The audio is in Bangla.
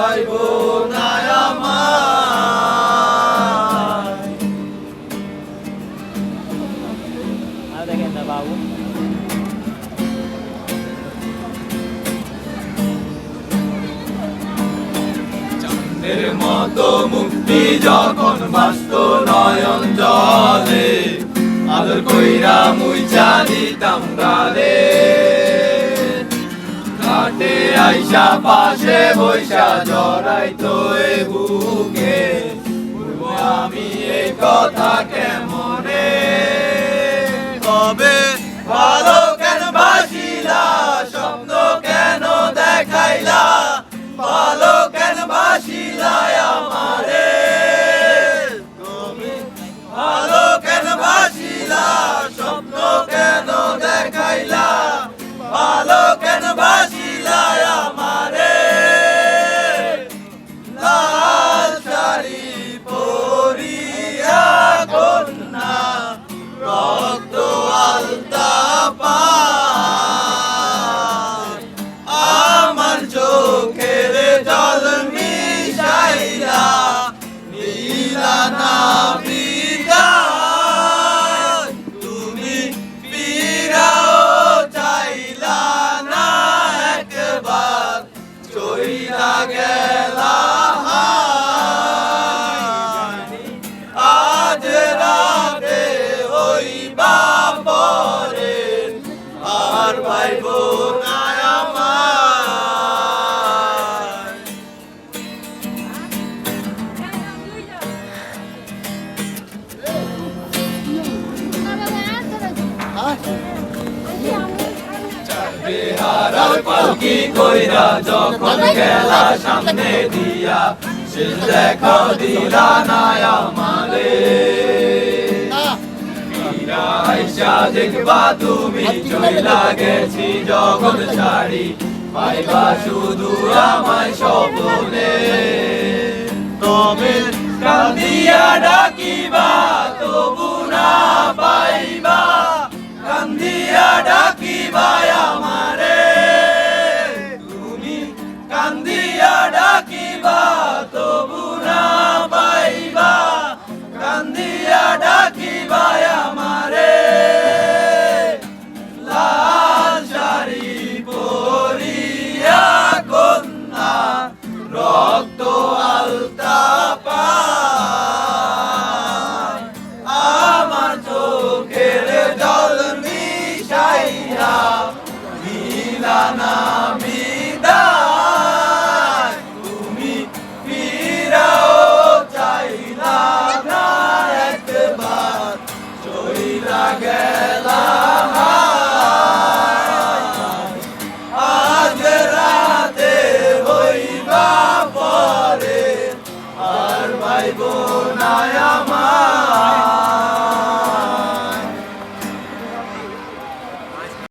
ভাই বোন আমার দেখেন না বাবু এর মতো মুক্তি যখন বাস্ত নয়ন জলে আদর কইরা মুইচা দিতাম গালে ঘাটে আইসা পাশে বৈশা জড়াইতো এ বুকে আমি এই কথা কেমনে তবে ভালো কেন বাসিলা স্বপ্ন কেন দেখাইলা ভালো কেন বাসিলা আমারে তুমি ভালো কেন বাসিলা স্বপ্ন কেন দেখাইলা ভালো কেন বাসিলা আমারে লাল শাড়ি পরিয়া কন্যা রক্ত আলতা পায় আমার চোখের জল মিশাইলা নীলা না বিদায় তুমি ফিরাও চাইলা না একবার চইলা গেলা আজ রাতে হইবা পরে আর ভাই বোন বেহারার পালকি কইরা যখন গেলা সামনে দিয়া শেষ দেখা দিলা না আমারে আইসা দেখবা তুমি চইলা গেছি জগৎ ছাড়ি পাইবা শুধু আমায় স্বপ্নে তবে কান্দিয়া ডাকিবা তবু না পাইবা কান্দিয়া ডাকিবা আমারে তুমি কান্দিয়া ডাকিবা তবু না পাইবা কান্দিয়া ডাকিবা আমারে লাল শাড়ি পরিয়া কন্যা রক্ত আলতা পায় আমার চোখের জল মিশাইয়া নীলা না